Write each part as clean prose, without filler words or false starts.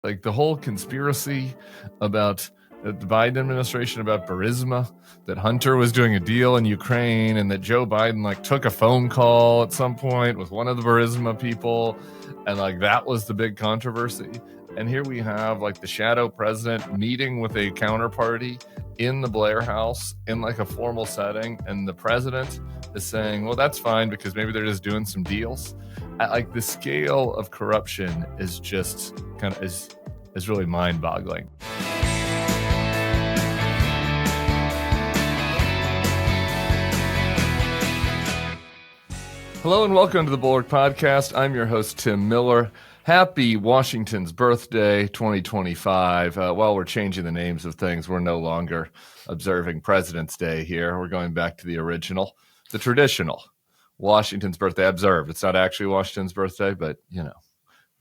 Like the whole conspiracy about the Biden administration about Burisma, that Hunter was doing a deal in Ukraine and that Joe Biden took a phone call at some point with one of the Burisma people, and that was the big controversy. And here we have the shadow president meeting with a counterparty in the Blair House in a formal setting, and the president is saying, well, that's fine because maybe they're just doing some deals. The scale of corruption is just is really mind-boggling. Hello and welcome to the Bulwark Podcast. I'm your host, Tim Miller. Happy Washington's birthday, 2025. While we're changing the names of things, we're no longer observing President's Day here. We're going back to the original, the traditional Washington's birthday observed. It's not actually Washington's birthday, but,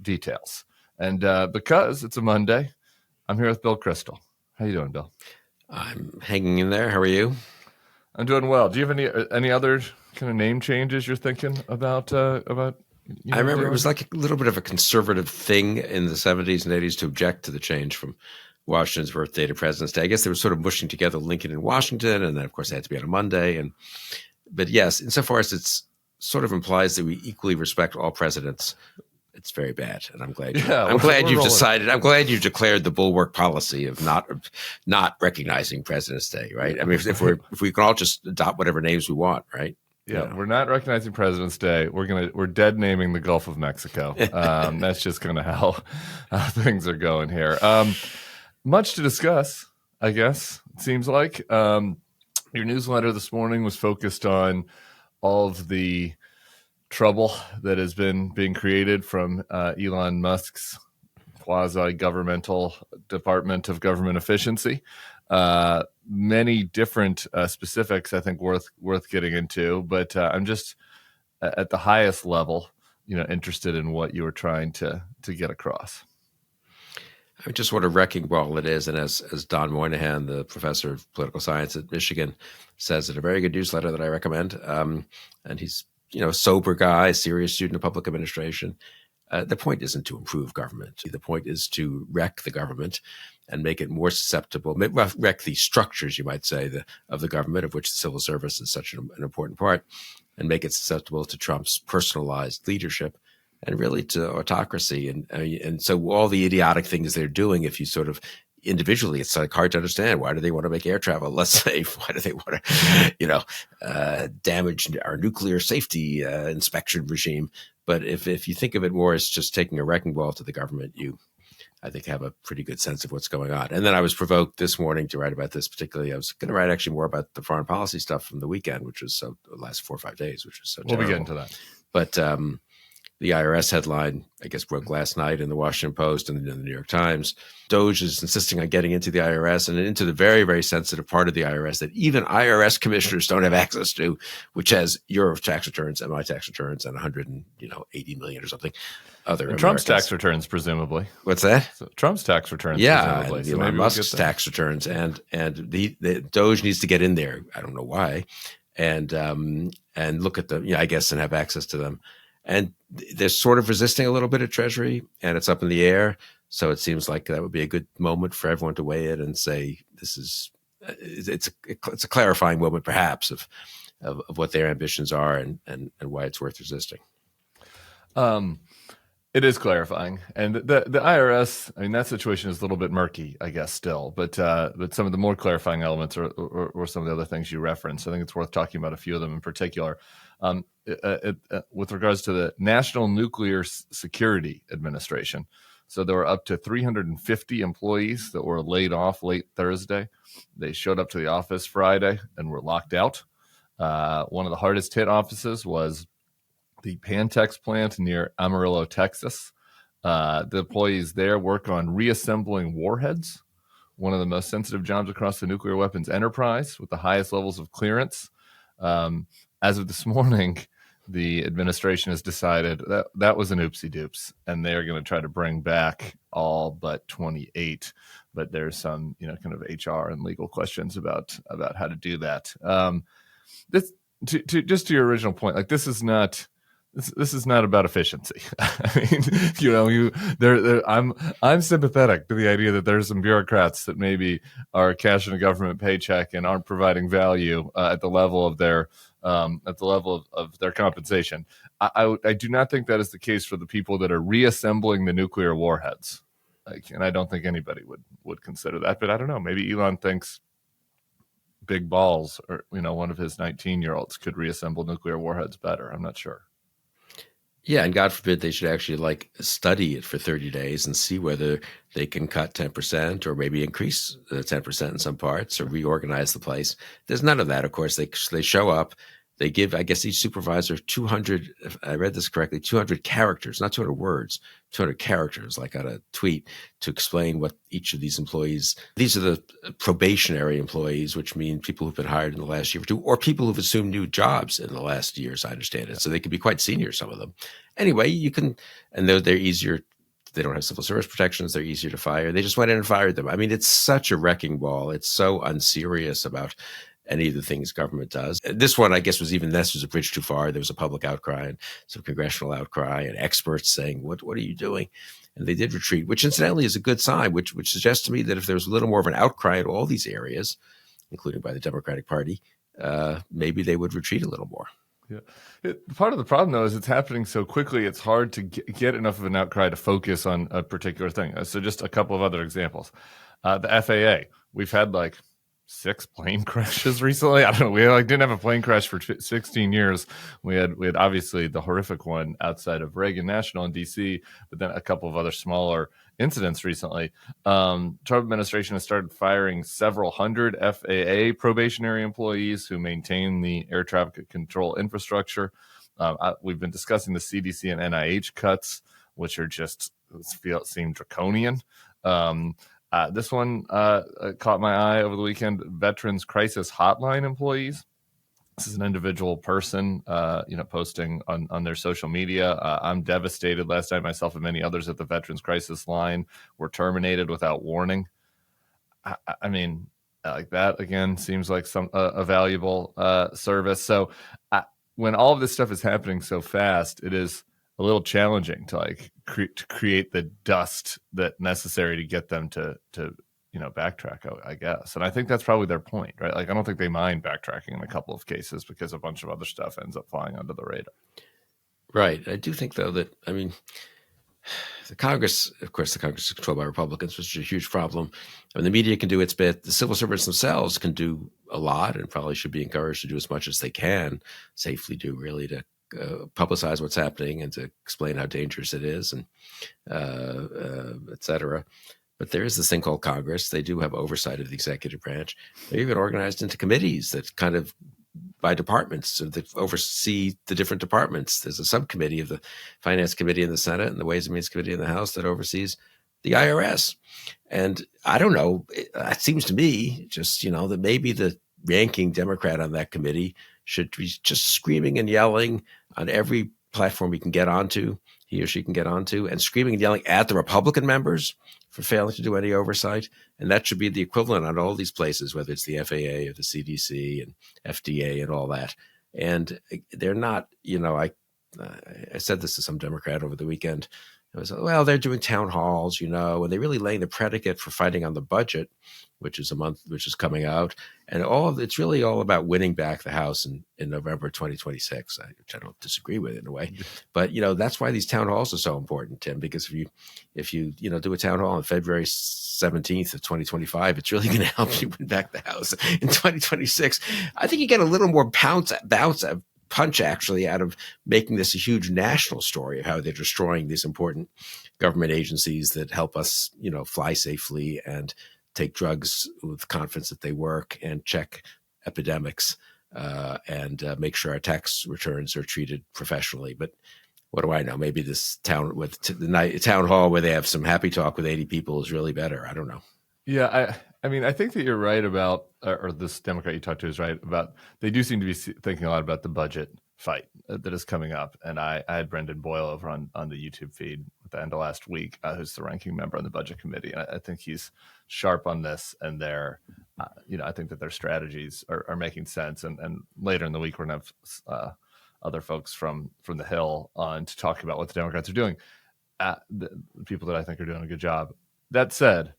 details. And because it's a Monday, I'm here with Bill Kristol. How you doing, Bill? I'm hanging in there. How are you? I'm doing well. Do you have any other kind of name changes you're thinking about? I remember it was like a little bit of a conservative thing in the 70s and 80s to object to the change from Washington's birthday to President's Day. I guess they were sort of mushing together Lincoln and Washington, and then of course it had to be on a Monday. But yes, insofar as it's sort of implies that we equally respect all presidents, it's very bad. And I'm glad I'm glad you've declared the Bulwark policy of not recognizing President's Day, right? I mean, if we can all just adopt whatever names we want, right? Yeah, we're not recognizing President's Day. We're dead naming the Gulf of Mexico. That's just kind of how things are going here. Much to discuss, I guess. It seems like your newsletter this morning was focused on all of the trouble that has been being created from Elon Musk's quasi-governmental Department of Government Efficiency. Many different specifics, I think, worth getting into. But I'm just at the highest level, interested in what you were trying to get across. I just what a wrecking ball it is. And as Don Moynihan, the professor of political science at Michigan, says in a very good newsletter that I recommend, and he's a sober guy, serious student of public administration. The point isn't to improve government. The point is to wreck the government and make it more susceptible, wreck the structures, you might say, of the government, of which the civil service is such an important part, and make it susceptible to Trump's personalized leadership and really to autocracy. And so all the idiotic things they're doing, if you sort of individually, it's hard to understand. Why do they want to make air travel less safe? Why do they want to, damage our nuclear safety inspection regime? But if you think of it more as just taking a wrecking ball to the government, you, I think, have a pretty good sense of what's going on. And then I was provoked this morning to write about this particularly. I was going to write actually more about the foreign policy stuff from the weekend, which was the last 4 or 5 days, which was so terrible. We'll be getting to that. But the IRS headline, I guess, broke last night in the Washington Post and in the New York Times. DOGE is insisting on getting into the IRS and into the very, very sensitive part of the IRS that even IRS commissioners don't have access to, which has your tax returns and my tax returns and 180 million or something other. And Trump's tax returns, presumably. What's that? So Trump's tax returns, presumably. So Elon Musk's tax returns, and the DOGE needs to get in there. I don't know why, and look at them, I guess, and have access to them. And they're sort of resisting a little bit at Treasury, and it's up in the air. So it seems like that would be a good moment for everyone to weigh in and say, it's a clarifying moment, perhaps, of what their ambitions are and why it's worth resisting. It is clarifying, and the IRS. I mean, that situation is a little bit murky, I guess, still. But some of the more clarifying elements or some of the other things you referenced, I think it's worth talking about a few of them in particular. With regards to the National Nuclear Security Administration. So there were up to 350 employees that were laid off late Thursday. They showed up to the office Friday and were locked out. One of the hardest hit offices was the Pantex plant near Amarillo, Texas. The employees there work on reassembling warheads, one of the most sensitive jobs across the nuclear weapons enterprise with the highest levels of clearance. As of this morning, the administration has decided that was an oopsie doops, and they are going to try to bring back all but 28. But there's some, kind of HR and legal questions about how to do that. Just to your original point, this is not this is not about efficiency. I mean, I'm sympathetic to the idea that there's some bureaucrats that maybe are cashing a government paycheck and aren't providing value at the level of their compensation. I do not think that is the case for the people that are reassembling the nuclear warheads. And I don't think anybody would consider that. But I don't know. Maybe Elon thinks big balls, or one of his 19-year-olds could reassemble nuclear warheads better. I'm not sure. Yeah, and God forbid they should actually study it for 30 days and see whether they can cut 10% or maybe increase 10% in some parts or reorganize the place. There's none of that, of course. They show up. They give, I guess, each supervisor 200, if I read this correctly, 200 characters, not 200 words, 200 characters, like on a tweet, to explain what each of these employees, these are the probationary employees, which mean people who've been hired in the last year or two, or people who've assumed new jobs in the last year, as I understand it. So they could be quite senior, some of them. Anyway, you can, and they're easier. They don't have civil service protections. They're easier to fire. They just went in and fired them. I mean, it's such a wrecking ball. It's so unserious about any of the things government does. This one, I guess, was a bridge too far. There was a public outcry and some congressional outcry and experts saying, what are you doing? And they did retreat, which incidentally is a good sign, which suggests to me that if there was a little more of an outcry in all these areas, including by the Democratic Party, maybe they would retreat a little more. Yeah. Part of the problem, though, is it's happening so quickly, it's hard to get enough of an outcry to focus on a particular thing. So just a couple of other examples. The FAA, we've had 6 plane crashes recently. I don't know. We didn't have a plane crash for 16 years. We had obviously the horrific one outside of Reagan National in DC, but then a couple of other smaller incidents recently. Trump administration has started firing several hundred FAA probationary employees who maintain the air traffic control infrastructure. We've been discussing the CDC and NIH cuts, which are just seem draconian. This one caught my eye over the weekend. Veterans Crisis Hotline employees. This is an individual person, posting on their social media. I'm devastated. Last night, myself and many others at the Veterans Crisis Line were terminated without warning. I mean, like that again seems like a valuable service. So when all of this stuff is happening so fast, it is a little challenging to create the dust that necessary to get them to backtrack, I guess. And I think that's probably their point, right? I don't think they mind backtracking in a couple of cases because a bunch of other stuff ends up flying under the radar. Right. I do think, though, that, the Congress, of course, the Congress is controlled by Republicans, which is a huge problem. The media can do its bit. The civil servants themselves can do a lot and probably should be encouraged to do as much as they can safely do, really, to publicize what's happening and to explain how dangerous it is, and et cetera. But there is this thing called Congress. They do have oversight of the executive branch. They're even organized into committees that kind of, by departments, so that oversee the different departments. There's a subcommittee of the Finance Committee in the Senate and the Ways and Means Committee in the House that oversees the IRS. And I don't know, it seems to me just, that maybe the ranking Democrat on that committee should be just screaming and yelling on every platform he or she can get onto, and screaming and yelling at the Republican members for failing to do any oversight. And that should be the equivalent on all these places, whether it's the FAA or the CDC and FDA and all that. And they're not, I said this to some Democrat over the weekend. It was, well, they're doing town halls, and they're really laying the predicate for fighting on the budget, which is coming out. And it's really all about winning back the House in November 2026, which I don't disagree with in a way. But, that's why these town halls are so important, Tim, because if you do a town hall on February 17th of 2025, it's really going to help you win back the House in 2026. I think you get a little more punch actually out of making this a huge national story of how they're destroying these important government agencies that help us, fly safely and take drugs with confidence that they work and check epidemics and make sure our tax returns are treated professionally. But what do I know? Maybe this town hall where they have some happy talk with 80 people is really better. I don't know. Yeah, I think that you're right about, or this Democrat you talked to is right about, they do seem to be thinking a lot about the budget fight that is coming up. And I had Brendan Boyle over on the YouTube feed at the end of last week, who's the ranking member on the budget committee. And I think he's sharp on this, and I think that their strategies are making sense. And later in the week, we're going to have other folks from the Hill on to talk about what the Democrats are doing. The people that I think are doing a good job. That said,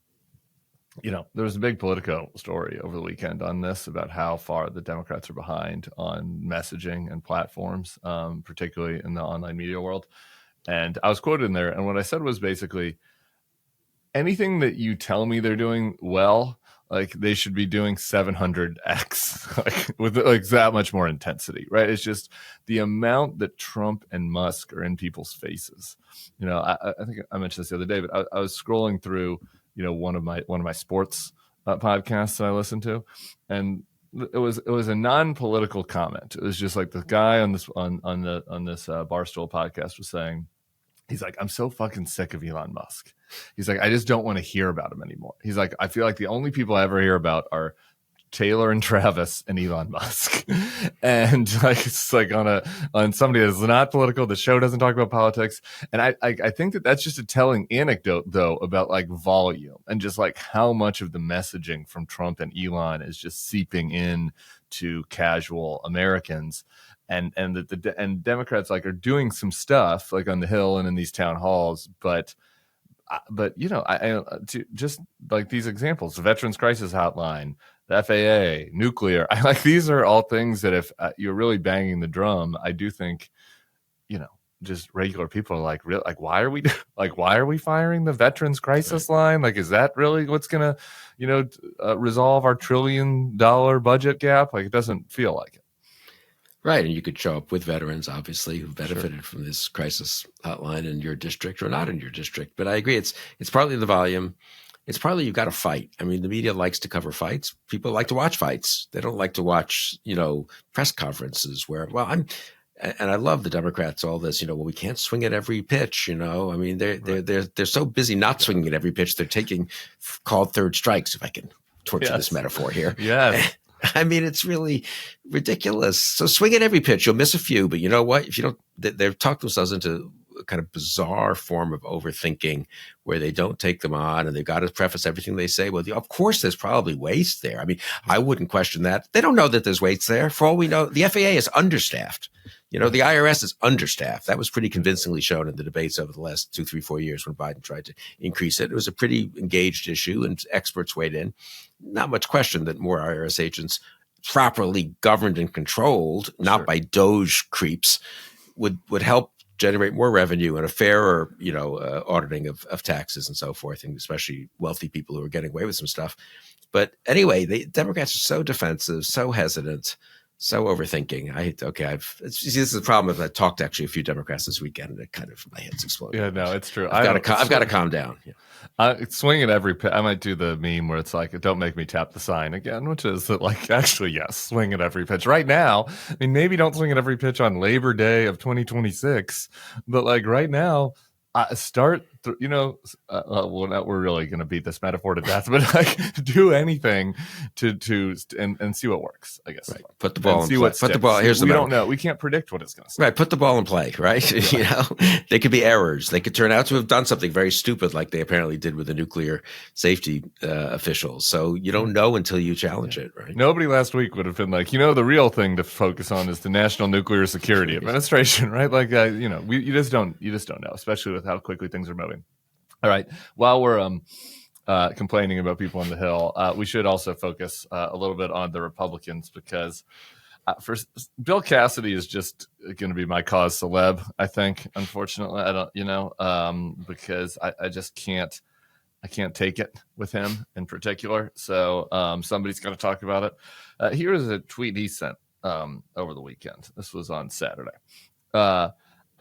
there was a big Politico story over the weekend on this about how far the Democrats are behind on messaging and platforms, particularly in the online media world. And I was quoted in there, and what I said was basically, anything that you tell me they're doing well, like they should be doing 700x, like with like that much more intensity, right? It's just the amount that Trump and Musk are in people's faces. I think I mentioned this the other day, but I was scrolling through, one of my sports podcasts that I listened to, and it was a non-political comment. It was just like the guy on this Barstool podcast was saying, he's like, I'm so fucking sick of Elon Musk. He's like, I just don't want to hear about him anymore. He's like, I feel like the only people I ever hear about are Taylor and Travis and Elon Musk. And like, it's like on somebody that's not political, the show doesn't talk about politics. And I think that's just a telling anecdote though, about like volume and just like how much of the messaging from Trump and Elon is just seeping in to casual Americans. And Democrats like are doing some stuff like on the Hill and in these town halls, but I just like these examples, the Veterans Crisis Hotline, the FAA, nuclear. I like these are all things that if you're really banging the drum, I do think, just regular people are like, real, like, why are we firing the Veterans Crisis line? Like, is that really what's gonna, resolve our $1 trillion budget gap? Like, it doesn't feel like it. Right, and you could show up with veterans, obviously, who benefited from this crisis hotline in your district or not in your district. But I agree, it's partly the volume. It's partly you've got to fight. I mean, the media likes to cover fights. People like to watch fights. They don't like to watch, press conferences where, and I love the Democrats, all this, we can't swing at every pitch, I mean, they're so busy not swinging at every pitch. They're taking called third strikes, if I can torture this metaphor here. Yes. I mean, it's really ridiculous. So swing at every pitch. You'll miss a few, but you know what? If you don't, they've talked themselves into a kind of bizarre form of overthinking where they don't take them on and they've got to preface everything they say. Well, of course, there's probably waste there. I mean, I wouldn't question that. They don't know that there's waste there. For all we know, the FAA is understaffed. The IRS is understaffed. That was pretty convincingly shown in the debates over the last 2, 3, 4 years when Biden tried to increase it. It was a pretty engaged issue and experts weighed in. Not much question that more IRS agents properly governed and controlled, not by DOGE creeps, would help generate more revenue and a fairer, auditing of taxes and so forth, and especially wealthy people who are getting away with some stuff. But anyway, the Democrats are so defensive, so hesitant, so overthinking. This is the problem. I've talked to actually a few Democrats this weekend, and it kind of my head's exploding. Yeah, no, it's true. I've got to calm down. Yeah. Swing at every pitch. I might do the meme where it's like, "Don't make me tap the sign again," which is that, like, actually, yes, swing at every pitch. Right now, I mean, maybe don't swing at every pitch on Labor Day of 2026, but like right now, start. We're really going to beat this metaphor to death, but like do anything to and see what works. I guess. Right. Put the ball in play. Put the ball. Here's we don't know. We can't predict what it's going to say. Right. Put the ball in play. Right. They could be errors. They could turn out to have done something very stupid, like they apparently did with the nuclear safety officials. So you don't know until you challenge it. Right. Nobody last week would have been like, the real thing to focus on is the National Nuclear Security Administration, right? Like, you just don't know, especially with how quickly things are moving. All right. While we're complaining about people on the Hill, we should also focus a little bit on the Republicans because first, Bill Cassidy is just going to be my cause celeb, I think. Unfortunately, I don't, because I just can't. I can't take it with him in particular. So somebody's going to talk about it. Here is a tweet he sent over the weekend. This was on Saturday.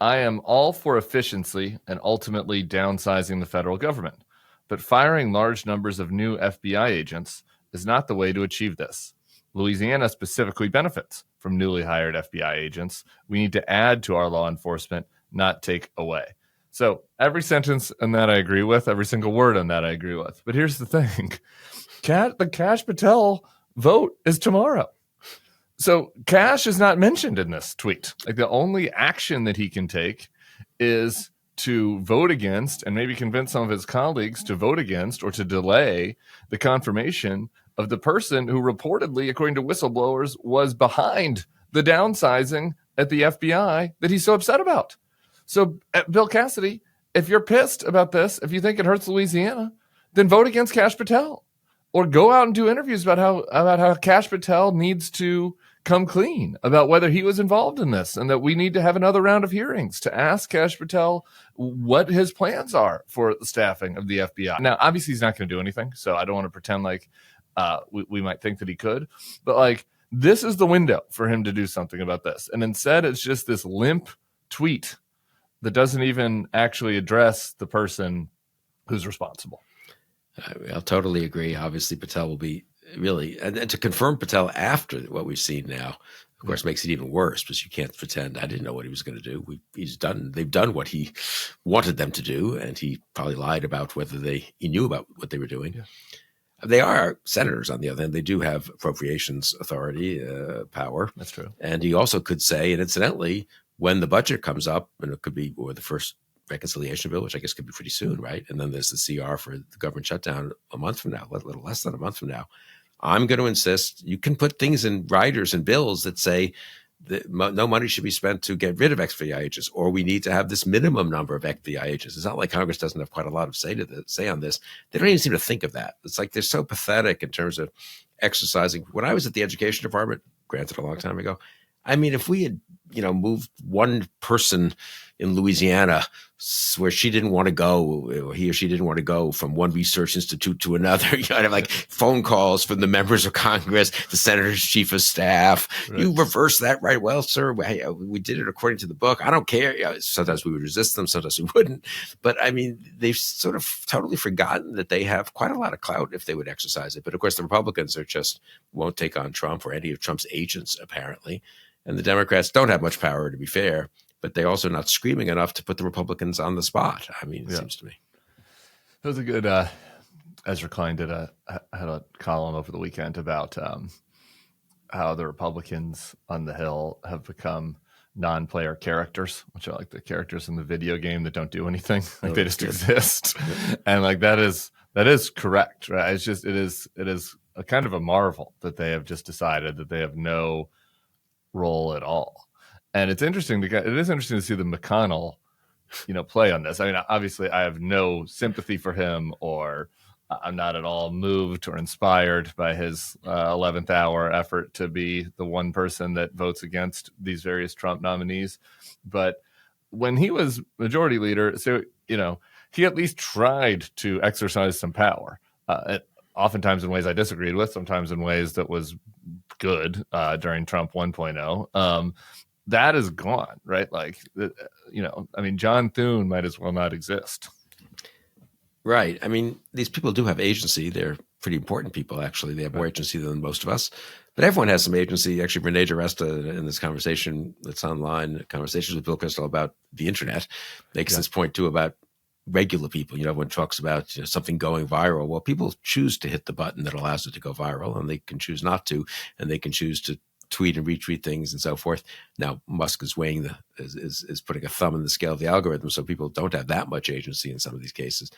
I am all for efficiency and ultimately downsizing the federal government, but firing large numbers of new FBI agents is not the way to achieve this. Louisiana specifically benefits from newly hired FBI agents. We need to add to our law enforcement, not take away. So every sentence in that I agree with, every single word on that I agree with. But here's the thing. The Kash Patel vote is tomorrow. So Kash is not mentioned in this tweet. Like the only action that he can take is to vote against and maybe convince some of his colleagues to vote against or to delay the confirmation of the person who reportedly, according to whistleblowers, was behind the downsizing at the FBI that he's so upset about. So, Bill Cassidy, if you're pissed about this, if you think it hurts Louisiana, then vote against Kash Patel, or go out and do interviews about how Kash Patel needs to come clean about whether he was involved in this, and that we need to have another round of hearings to ask Kash Patel what his plans are for the staffing of the FBI. Now, obviously, he's not going to do anything, so I don't want to pretend like we might think that he could, but like, this is the window for him to do something about this. And instead, it's just this limp tweet that doesn't even actually address the person who's responsible. I'll totally agree. Obviously, Patel will be really, and to confirm Patel after what we've seen now, of course, makes it even worse, because you can't pretend I didn't know what he was going to do. They've done what he wanted them to do, and he probably lied about whether he knew about what they were doing. Yeah. They are senators, on the other hand. They do have appropriations authority, power. That's true. And he also could say, and incidentally, when the budget comes up, and it could be, or the first reconciliation bill, which I guess could be pretty soon, right? And then there's the CR for the government shutdown a month from now, a little less than a month from now. I'm going to insist you can put things in riders and bills that say that no money should be spent to get rid of FBI agents, or we need to have this minimum number of FBI agents. It's not like Congress doesn't have quite a lot of say on this. They don't even seem to think of that. It's like they're so pathetic in terms of exercising. When I was at the education department, granted a long time ago, I mean, if we had, moved one person in Louisiana where she didn't want to go, or he or she didn't want to go from one research institute to another, have like phone calls from the members of Congress, the senator's chief of staff. Right. You reverse that, right? Well, sir, we did it according to the book. I don't care. Sometimes we would resist them, sometimes we wouldn't. But I mean, they've sort of totally forgotten that they have quite a lot of clout if they would exercise it. But of course, the Republicans won't take on Trump or any of Trump's agents, apparently. And the Democrats don't have much power, to be fair, but they're also not screaming enough to put the Republicans on the spot. I mean, it seems to me. It was a good, Ezra Klein had a column over the weekend about how the Republicans on the Hill have become non-player characters, which are like the characters in the video game that don't do anything. Like they just exist. And like that is correct, right? It is a kind of a marvel that they have just decided that they have no role at all. And it is interesting to see the McConnell, play on this. I mean, obviously I have no sympathy for him, or I'm not at all moved or inspired by his 11th hour effort to be the one person that votes against these various Trump nominees. But when he was majority leader, so, he at least tried to exercise some power, oftentimes in ways I disagreed with, sometimes in ways that was good during Trump 1.0. That is gone, right? Like, John Thune might as well not exist. Right. I mean, these people do have agency. They're pretty important people, actually. They have more agency than most of us. But everyone has some agency. Actually, Renee DiResta, in this conversation that's online, conversations with Bill Kristol about the internet, makes this point, too, about regular people. Everyone talks about something going viral. Well, people choose to hit the button that allows it to go viral, and they can choose not to, and they can choose to tweet and retweet things and so forth. Now, Musk is weighing is putting a thumb in the scale of the algorithm, so people don't have that much agency in some of these cases.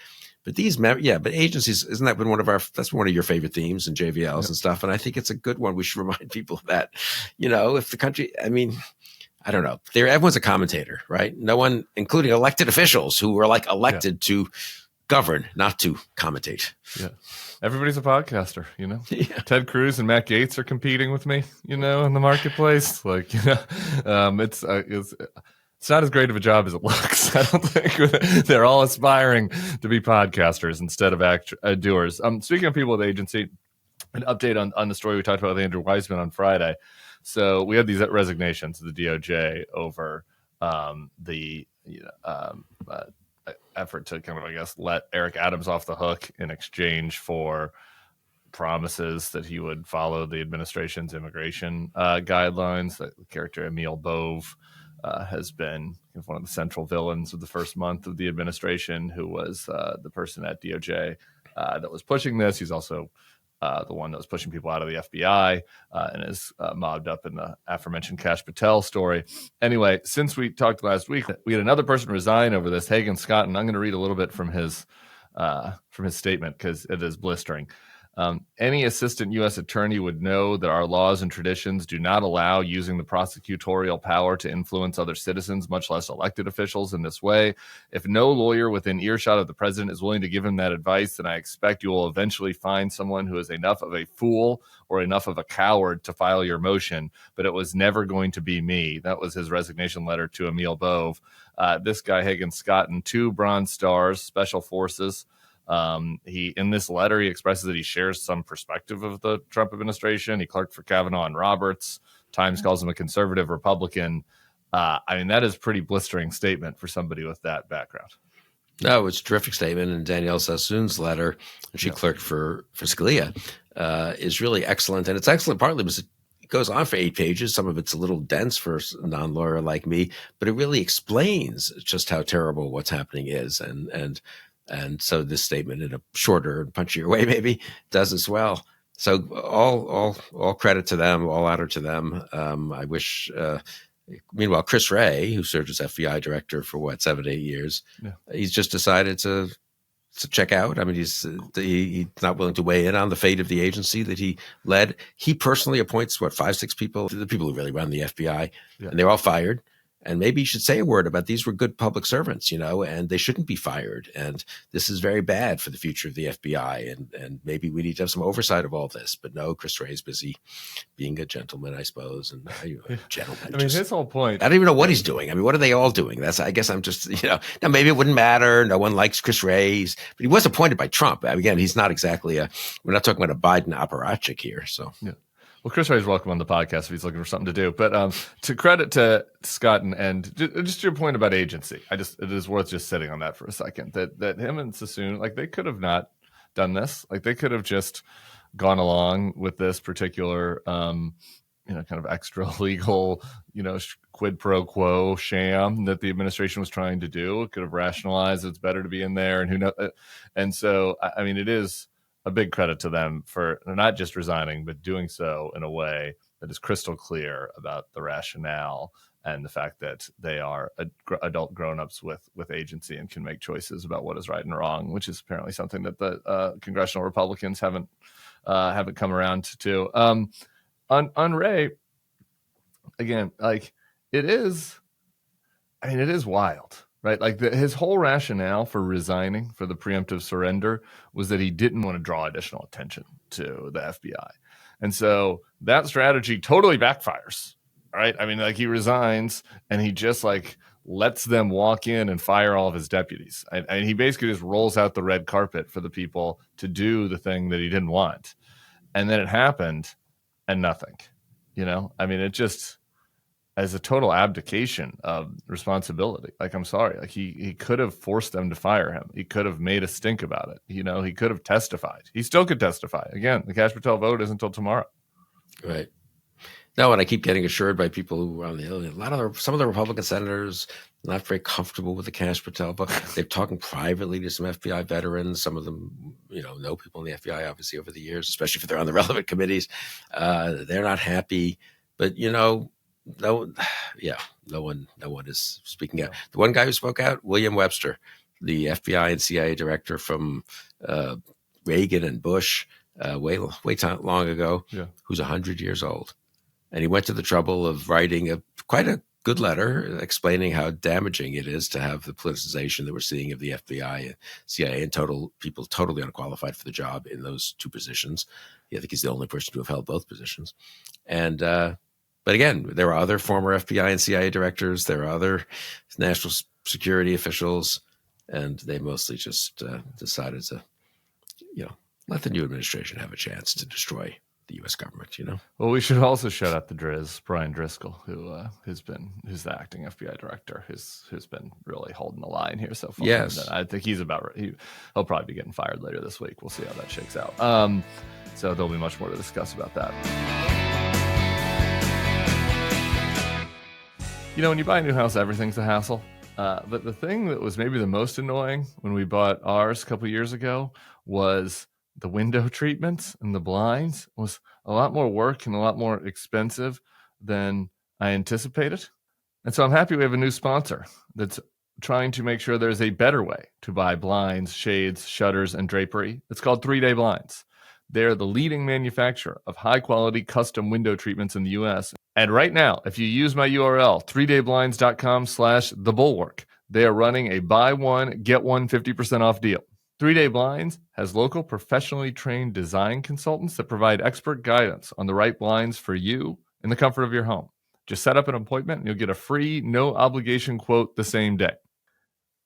But but agencies, isn't that been that's one of your favorite themes in JVLs and stuff? And I think it's a good one. We should remind people of that. If the country, I don't know. Everyone's a commentator, right? No one, including elected officials who were elected to govern, not to commentate. Yeah. Everybody's a podcaster, Ted Cruz and Matt Gaetz are competing with me, in the marketplace. It's not as great of a job as it looks. I don't think they're all aspiring to be podcasters instead of doers. Speaking of people with agency, an update on the story we talked about with Andrew Weissman on Friday. So we had these resignations of the DOJ over the effort to kind of, let Eric Adams off the hook in exchange for promises that he would follow the administration's immigration guidelines. The character Emil Bove has been one of the central villains of the first month of the administration, who was the person at DOJ that was pushing this. He's also the one that was pushing people out of the FBI and is mobbed up in the aforementioned Kash Patel story. Anyway, since we talked last week, we had another person resign over this, Hagan Scott, and I'm going to read a little bit from his statement because it is blistering. Any assistant U.S. attorney would know that our laws and traditions do not allow using the prosecutorial power to influence other citizens, much less elected officials, in this way. If no lawyer within earshot of the president is willing to give him that advice, then I expect you will eventually find someone who is enough of a fool or enough of a coward to file your motion, but it was never going to be me. That was his resignation letter to Emil Bove. This guy, Higgins, gotten 2 Bronze Stars, Special Forces. He, in this letter, he expresses that he shares some perspective of the Trump administration. He clerked for Kavanaugh and Roberts. Times calls him a conservative Republican. I mean, that is a pretty blistering statement for somebody with that background. No, it's a terrific statement. And Danielle Sassoon's letter, she clerked for Scalia, is really excellent. And it's excellent partly because it goes on for 8 pages. Some of it's a little dense for a non-lawyer like me, but it really explains just how terrible what's happening is. And so this statement, in a shorter and punchier way, maybe does as well. So all credit to them, all honor to them. I wish. Meanwhile, Chris Wray, who served as FBI director for 7 to 8 years, he's just decided to check out. I mean, he's not willing to weigh in on the fate of the agency that he led. He personally appoints 5, 6 people, the people who really run the FBI, and they're all fired. And maybe you should say a word about these were good public servants, and they shouldn't be fired. And this is very bad for the future of the FBI. And maybe we need to have some oversight of all this. But no, Chris Wray's busy being a gentleman, I suppose. And gentleman. I mean, his whole point. I don't even know what he's doing. I mean, what are they all doing? I guess I'm just, now maybe it wouldn't matter. No one likes Chris Wray, but he was appointed by Trump. Again, he's not exactly we're not talking about a Biden apparatchik here. So, yeah. Well, Chris Wray's welcome on the podcast if he's looking for something to do. But to credit to Scott and just your point about agency, it is worth just sitting on that for a second. That him and Sassoon, they could have not done this. They could have just gone along with this particular, kind of extra legal, quid pro quo sham that the administration was trying to do. It could have rationalized it's better to be in there, and who knows. And so, I mean, it is a big credit to them for not just resigning, but doing so in a way that is crystal clear about the rationale and the fact that they are adult grown-ups with agency and can make choices about what is right and wrong, which is apparently something that the congressional Republicans haven't come around to. On Wray, again, it is wild. Right, his whole rationale for resigning, for the preemptive surrender, was that he didn't want to draw additional attention to the FBI, and so that strategy totally backfires. Right, I mean, he resigns and he just lets them walk in and fire all of his deputies, and he basically just rolls out the red carpet for the people to do the thing that he didn't want, and then it happened, and nothing. I mean, it just. As a total abdication of responsibility. I'm sorry. He could have forced them to fire him. He could have made a stink about it. He could have testified. He still could testify. Again, the Kash Patel vote isn't until tomorrow. Right. No, and I keep getting assured by people who are on the Hill, some of the Republican senators not very comfortable with the Kash Patel vote. They're talking privately to some FBI veterans. Some of them, know people in the FBI, obviously, over the years, especially if they're on the relevant committees. They're not happy. But, no one is speaking out. The one guy who spoke out, William Webster, the FBI and CIA director from Reagan and Bush, way long ago, who's 100 years old. And he went to the trouble of writing quite a good letter explaining how damaging it is to have the politicization that we're seeing of the FBI and CIA and people totally unqualified for the job in those 2 positions. I think he's the only person to have held both positions. And but again, there are other former FBI and CIA directors. There are other national security officials, and they mostly just decided to, let the new administration have a chance to destroy the U.S. government. Well, we should also shout out the Driz, Brian Driscoll, who's the acting FBI director, who's been really holding the line here so far. Yes, and I think he'll probably be getting fired later this week. We'll see how that shakes out. So there'll be much more to discuss about that. When you buy a new house, everything's a hassle. But the thing that was maybe the most annoying when we bought ours a couple years ago was the window treatments and the blinds was a lot more work and a lot more expensive than I anticipated. And so I'm happy we have a new sponsor that's trying to make sure there's a better way to buy blinds, shades, shutters, and drapery. It's called 3 Day Blinds. They're the leading manufacturer of high-quality custom window treatments in the U.S. And right now, if you use my URL, 3dayblinds.com/thebulwark, they are running a buy one, get one 50% off deal. 3-Day Blinds has local professionally trained design consultants that provide expert guidance on the right blinds for you in the comfort of your home. Just set up an appointment and you'll get a free, no obligation quote the same day.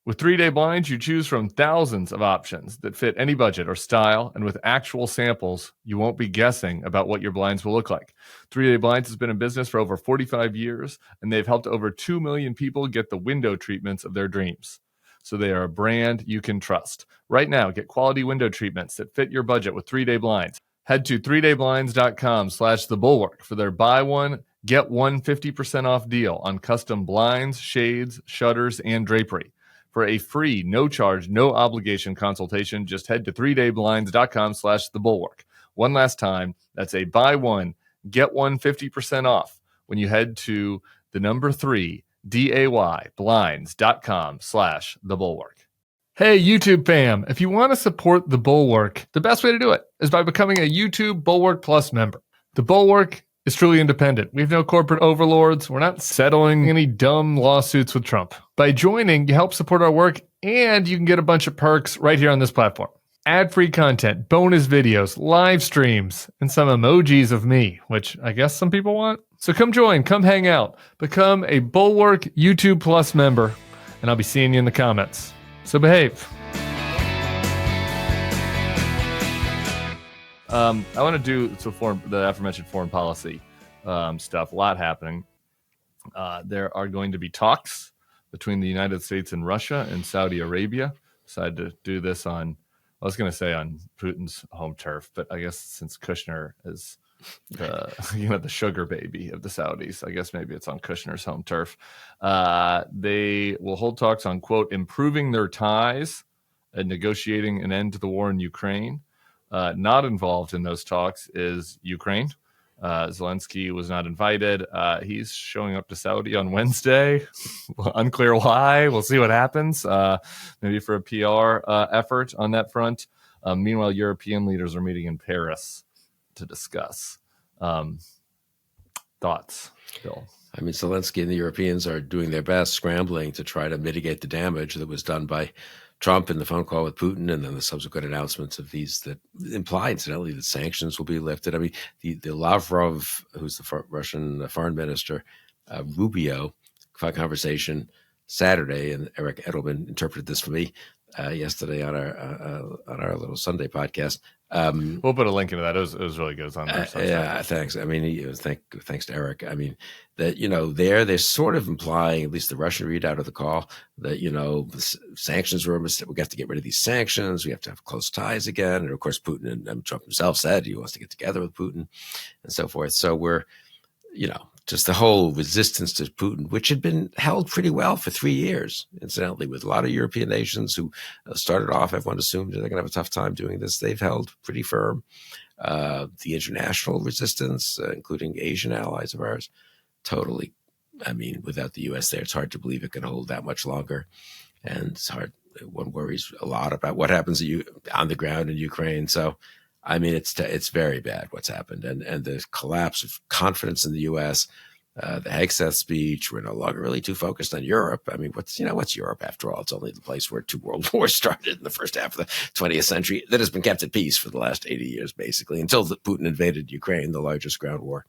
With 3-Day Blinds, you choose from thousands of options that fit any budget or style, and with actual samples, you won't be guessing about what your blinds will look like. 3-Day Blinds has been in business for over 45 years, and they've helped over 2 million people get the window treatments of their dreams. So they are a brand you can trust. Right now, get quality window treatments that fit your budget with 3-Day Blinds. Head to 3dayblinds.com/thebulwark for their buy one, get one 50% off deal on custom blinds, shades, shutters, and drapery. For a free, no-charge, no-obligation consultation, just head to 3dayblinds.com/thebulwark. One last time, that's a buy one, get one 50% off when you head to the number 3, dayblinds.com/thebulwark. Hey, YouTube fam, if you want to support The Bulwark, the best way to do it is by becoming a YouTube Bulwark Plus member. The Bulwark is truly independent. We have no corporate overlords. We're not settling any dumb lawsuits with Trump. By joining, you help support our work, and you can get a bunch of perks right here on this platform. Ad-free content, bonus videos, live streams, and some emojis of me, which I guess some people want. So come join, come hang out, become a Bulwark YouTube Plus member, and I'll be seeing you in the comments. So behave. I want to do the aforementioned foreign policy stuff. A lot happening. There are going to be talks between the United States and Russia and Saudi Arabia. Decided to do this on, I was going to say on Putin's home turf, but I guess since Kushner is the sugar baby of the Saudis, I guess maybe it's on Kushner's home turf. They will hold talks on, quote, improving their ties and negotiating an end to the war in Ukraine. Not involved in those talks is Ukraine. Zelensky was not invited. He's showing up to Saudi on Wednesday. Unclear why. We'll see what happens. Maybe for a PR effort on that front. Meanwhile, European leaders are meeting in Paris to discuss. Thoughts, Bill? I mean, Zelensky and the Europeans are doing their best, scrambling to try to mitigate the damage that was done by Trump in the phone call with Putin, and then the subsequent announcements of these that imply, incidentally, that sanctions will be lifted. I mean, the Lavrov, who's the Russian foreign minister, Rubio, conversation Saturday, and Eric Edeleman interpreted this for me yesterday on our little Sunday podcast. We'll put a link into that. It was really good. It's on there. Yeah, thanks. I mean, thanks to Eric. I mean, that, they're sort of implying, at least the Russian readout of the call, that, the sanctions were a mistake. We have to get rid of these sanctions. We have to have close ties again. And of course, Putin and Trump himself said he wants to get together with Putin and so forth. So we're, just the whole resistance to Putin, which had been held pretty well for 3 years, incidentally, with a lot of European nations who started off, everyone assumed they're going to have a tough time doing this. They've held pretty firm. The international resistance, including Asian allies of ours, totally. I mean, without the U.S. there, it's hard to believe it can hold that much longer. And it's hard. One worries a lot about what happens to you on the ground in Ukraine. So, I mean, it's very bad what's happened, and the collapse of confidence in the U.S., the Hegseth speech. We're no longer really too focused on Europe. I mean, what's Europe after all? It's only the place where 2 world wars started in the first half of the 20th century that has been kept at peace for the last 80 years, basically, until Putin invaded Ukraine, the largest ground war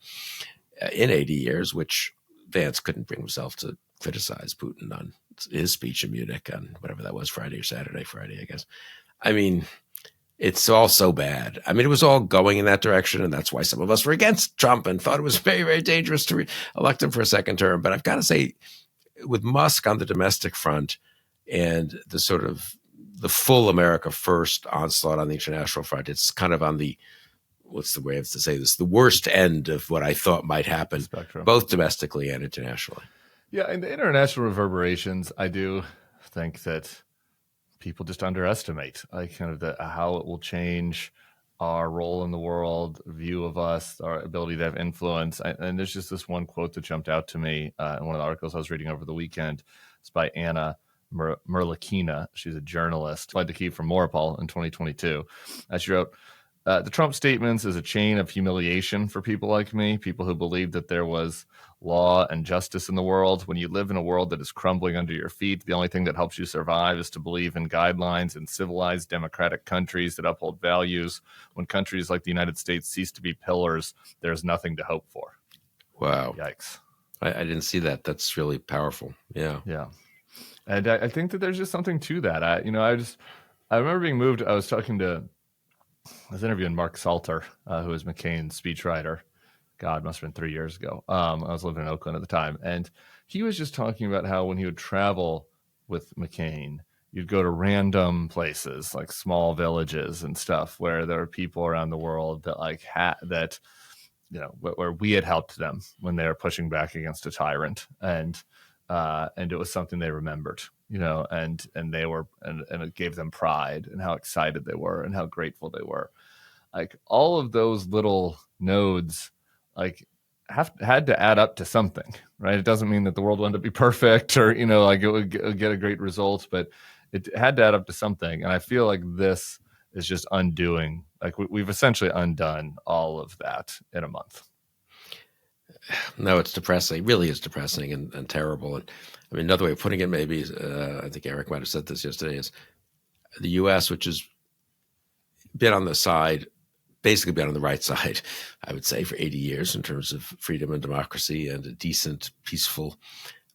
in 80 years, which Vance couldn't bring himself to criticize Putin on his speech in Munich on whatever that was, Friday, I guess. I mean, it's all so bad. I mean, it was all going in that direction, and that's why some of us were against Trump and thought it was very, very dangerous to elect him for a second term. But I've got to say, with Musk on the domestic front and the sort of the full America first onslaught on the international front, it's kind of on the, what's the way I have to say this, the worst end of what I thought might happen, spectrum, both domestically and internationally. Yeah, and the international reverberations, I do think that people just underestimate how it will change our role in the world, view of us, our ability to have influence. And there's just this one quote that jumped out to me in one of the articles I was reading over the weekend. It's by Anna Merlikina. She's a journalist. Applied the key from Moripol in 2022. She wrote, the Trump statements is a chain of humiliation for people like me, people who believe that there was law and justice in the world. When you live in a world that is crumbling under your feet, the only thing that helps you survive is to believe in guidelines in civilized democratic countries that uphold values. When countries like the United States cease to be pillars, there's nothing to hope for. Wow. Yikes. I didn't see that. That's really powerful. Yeah. Yeah. And I think that there's just something to that. I remember being moved. I was interviewing Mark Salter, who was McCain's speechwriter. God, must have been 3 years ago. I was living in Oakland at the time. And he was just talking about how when he would travel with McCain, you'd go to random places like small villages and stuff where there are people around the world that where we had helped them when they were pushing back against a tyrant. And it was something they remembered, and it gave them pride and how excited they were and how grateful they were. Like all of those little nodes, like had to add up to something, right? It doesn't mean that the world will end up be perfect or, like it would get a great result, but it had to add up to something. And I feel like this is just undoing, like we've essentially undone all of that in a month. No, it's depressing. It really is depressing and terrible. And I mean, another way of putting it, maybe, I think Eric might have said this yesterday, is the U.S., which has been on the side, basically been on the right side, I would say, for 80 years in terms of freedom and democracy and a decent, peaceful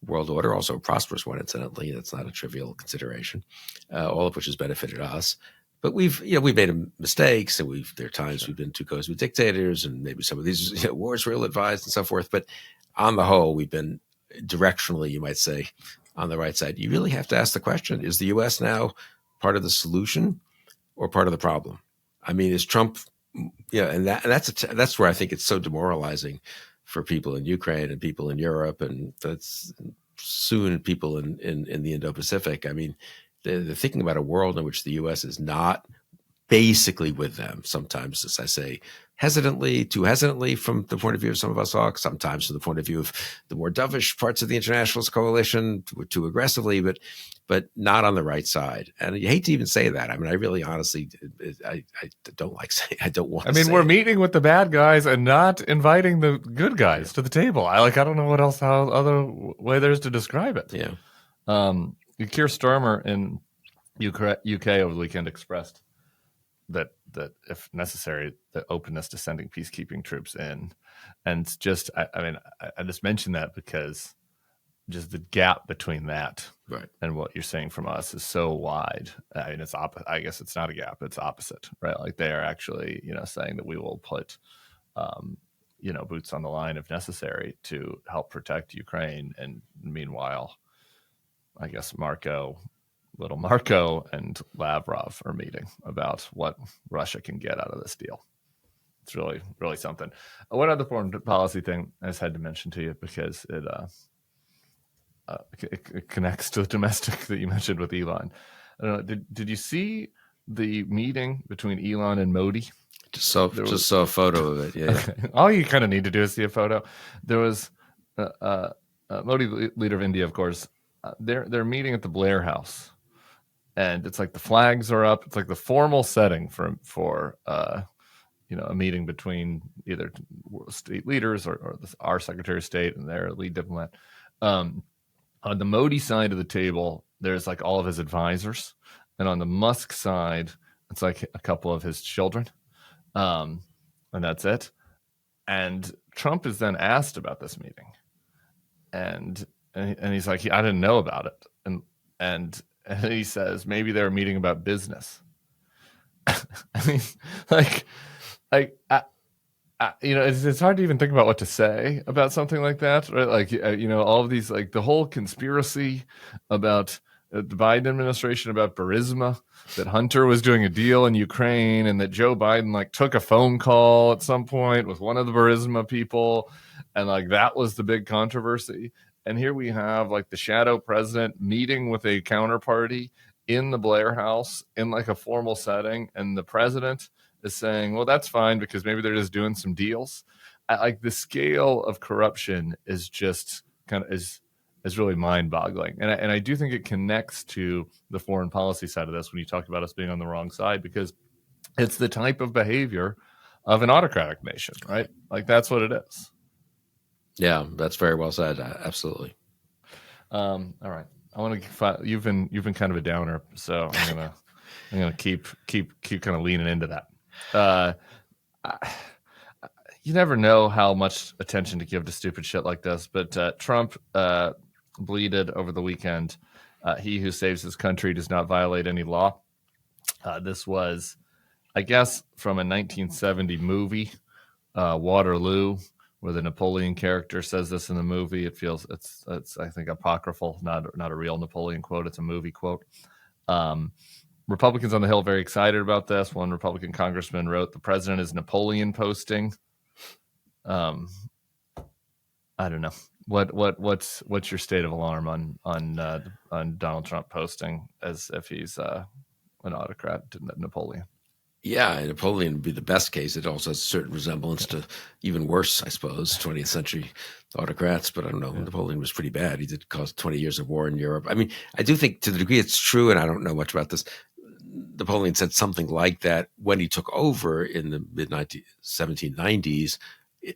world order, also a prosperous one, incidentally. That's not a trivial consideration, all of which has benefited us. But we've made mistakes, and there are times we've been too close with dictators, and maybe some of these wars were ill-advised and so forth. But on the whole, we've been directionally, you might say, on the right side. You really have to ask the question: is the U.S. now part of the solution or part of the problem? I mean, is Trump? And that's where I think it's so demoralizing for people in Ukraine and people in Europe, and that's soon people in the Indo-Pacific. I mean, they're thinking about a world in which the U.S. is not basically with them. Sometimes, as I say, too hesitantly from the point of view of some of us hawks, sometimes from the point of view of the more dovish parts of the internationalist coalition, too aggressively, but not on the right side. And you hate to even say that. I mean, I really honestly, I don't like saying, I don't want to say. I mean, we're meeting with the bad guys and not inviting the good guys to the table. I don't know how other way there's to describe it. Yeah. Keir Starmer in UK over the weekend expressed that if necessary, the openness to sending peacekeeping troops in. And just, I just mentioned that because just the gap between that and what you're saying from us is so wide. I mean, it's I guess it's not a gap, it's opposite, right? Like they are actually, saying that we will put, boots on the line if necessary to help protect Ukraine. And meanwhile, I guess little Marco and Lavrov are meeting about what Russia can get out of this deal. It's really, really something. One other foreign policy thing I just had to mention to you because it connects to the domestic that you mentioned with Elon. I don't know. Did you see the meeting between Elon and Modi? Just saw a photo of it. Yeah. Okay. All you kind of need to do is see a photo. There was Modi, leader of India, of course. They're meeting at the Blair House. And it's like the flags are up. It's like the formal setting for a meeting between either state leaders or our Secretary of State and their lead diplomat. On the Modi side of the table, there's like all of his advisors, and on the Musk side, it's like a couple of his children, and that's it. And Trump is then asked about this meeting, and he's like, I didn't know about it, and he says maybe they're meeting about business. I mean, it's hard to even think about what to say about something like that, right? Like, all of these, like the whole conspiracy about the Biden administration about Burisma, that Hunter was doing a deal in Ukraine, and that Joe Biden took a phone call at some point with one of the Burisma people, and that was the big controversy. And here we have the shadow president meeting with a counterparty in the Blair House in a formal setting. And the president is saying, well, that's fine because maybe they're just doing some deals. The scale of corruption is just is really mind boggling. And I do think it connects to the foreign policy side of this when you talk about us being on the wrong side, because It's the type of behavior of an autocratic nation, right? Like that's what it is. Yeah, that's very well said. Absolutely. All right, I want to. You've been kind of a downer, so I'm gonna keep kind of leaning into that. You never know how much attention to give to stupid shit like this, but Trump bleated over the weekend. He who saves his country does not violate any law. This was, I guess, from a 1970 movie, Waterloo, where the Napoleon character says this in the movie. It's I think apocryphal, not a real Napoleon quote. It's a movie quote. Republicans on the Hill very excited about this. One Republican congressman wrote, "The president is Napoleon-posting." I don't know what's your state of alarm on Donald Trump posting as if he's an autocrat to Napoleon. Yeah, Napoleon would be the best case. It also has a certain resemblance to even worse, I suppose, 20th century autocrats. But I don't know. Yeah. Napoleon was pretty bad. He did cause 20 years of war in Europe. I mean, I do think to the degree it's true, and I don't know much about this, Napoleon said something like that when he took over in the mid-1790s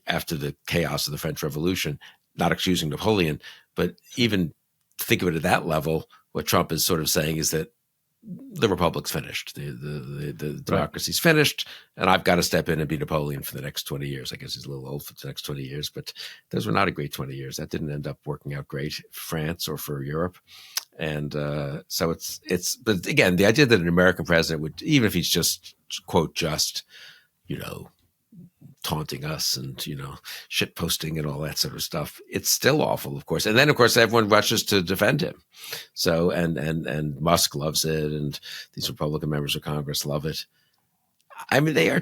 after the chaos of the French Revolution, not excusing Napoleon, but even think of it at that level, what Trump is sort of saying is that the republic's finished. The democracy's finished, and I've got to step in and be Napoleon for the next 20 years. I guess he's a little old for the next 20 years, but those were not a great 20 years. That didn't end up working out great for France or for Europe. And so but again, the idea that an American president would, even if he's just, quote, just, taunting us and, shit posting and all that sort of stuff, it's still awful, of course. And then, of course, everyone rushes to defend him. So, and Musk loves it. And these Republican members of Congress love it. I mean, I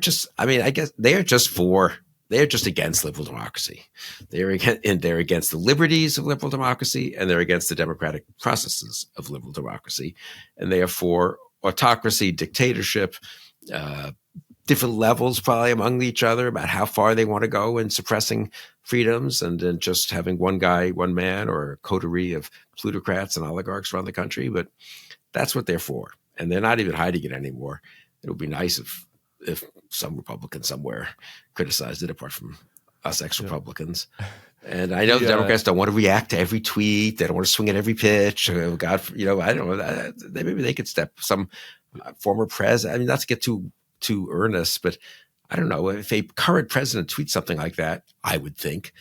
guess they're just against liberal democracy. They're against the liberties of liberal democracy, and they're against the democratic processes of liberal democracy. And they are for autocracy, dictatorship, different levels probably among each other about how far they want to go in suppressing freedoms, and then just having one guy, one man, or a coterie of plutocrats and oligarchs around the country. But that's what they're for. And they're not even hiding it anymore. It would be nice if some Republican somewhere criticized it, apart from us ex-Republicans. Yeah. And I know the Democrats don't want to react to every tweet. They don't want to swing at every pitch. God, I don't know. Maybe they could step some former president. I mean, not to get too earnest, but I don't know. If a current president tweets something like that, I would think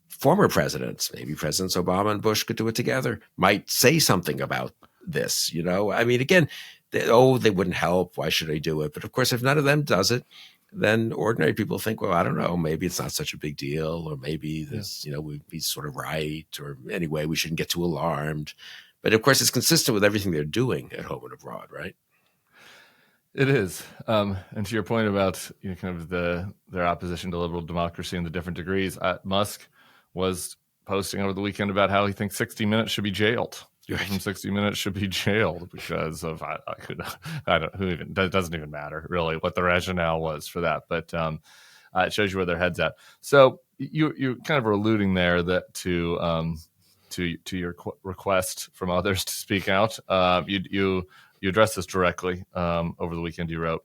former presidents, maybe Presidents Obama and Bush, could do it together, might say something about this. I mean, again, they wouldn't help. Why should I do it? But of course, if none of them does it, then ordinary people think, well, I don't know, maybe it's not such a big deal, or maybe this, he's sort of right, or anyway, we shouldn't get too alarmed. But of course, it's consistent with everything they're doing at home and abroad, right? It is. And to your point about kind of their opposition to liberal democracy and the different degrees, Musk was posting over the weekend about how he thinks 60 Minutes should be jailed. From 60 Minutes should be jailed because of that doesn't even matter really what the rationale was for that, but it shows you where their head's at. So you kind of are alluding there that to your request from others to speak out. You addressed this directly over the weekend. You wrote,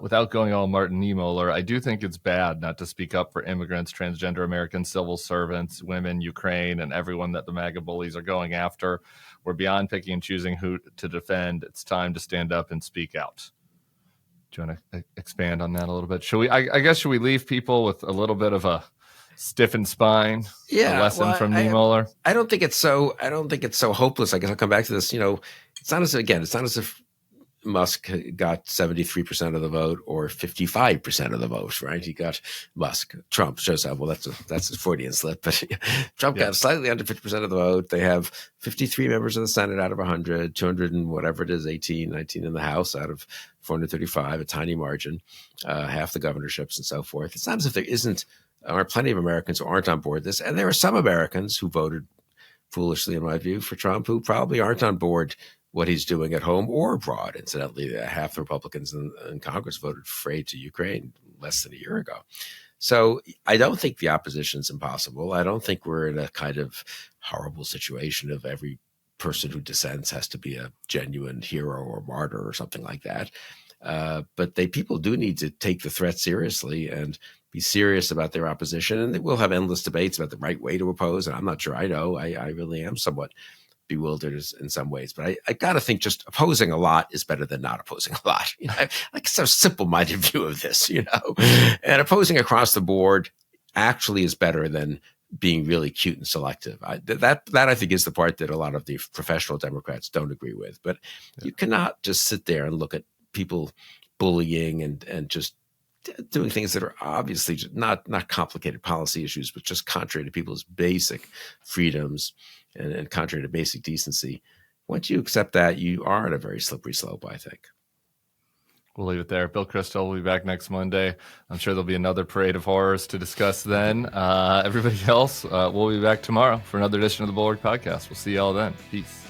without going all Martin Niemöller, I do think it's bad not to speak up for immigrants, transgender Americans, civil servants, women, Ukraine, and everyone that the MAGA bullies are going after. We're beyond picking and choosing who to defend. It's time to stand up and speak out. Do you want to expand on that a little bit? Should we? I guess should we leave people with a little bit of a stiffened spine? Yeah, a lesson from Niemöller. I don't think it's so hopeless. I guess I'll come back to this. It's not as if Musk got 73% of the vote or 55% of the vote, right? He got Trump shows up. Well, that's a Freudian slip, but Trump got slightly under 50% of the vote. They have 53 members of the Senate out of 100, 200 and whatever it is, 19 in the House out of 435, a tiny margin, half the governorships and so forth. It's not as if there are plenty of Americans who aren't on board this. And there are some Americans who voted foolishly, in my view, for Trump, who probably aren't on board what he's doing at home or abroad. Incidentally, half the Republicans in Congress voted for aid to Ukraine less than a year ago. So I don't think the opposition's impossible. I don't think we're in a kind of horrible situation of every person who dissents has to be a genuine hero or martyr or something like that. But people do need to take the threat seriously and be serious about their opposition. And we'll have endless debates about the right way to oppose. And I'm not sure I know. I really am somewhat bewildered in some ways. But I got to think just opposing a lot is better than not opposing a lot. Like it's a simple-minded view of this, and opposing across the board actually is better than being really cute and selective. That I think is the part that a lot of the professional Democrats don't agree with. But you cannot just sit there and look at people bullying and just doing things that are obviously not complicated policy issues, but just contrary to people's basic freedoms and contrary to basic decency. Once you accept that, you are at a very slippery slope, I think. We'll leave it there. Bill Kristol will be back next Monday. I'm sure there'll be another parade of horrors to discuss then. Everybody else, we'll be back tomorrow for another edition of the Bulwark Podcast. We'll see y'all then. Peace.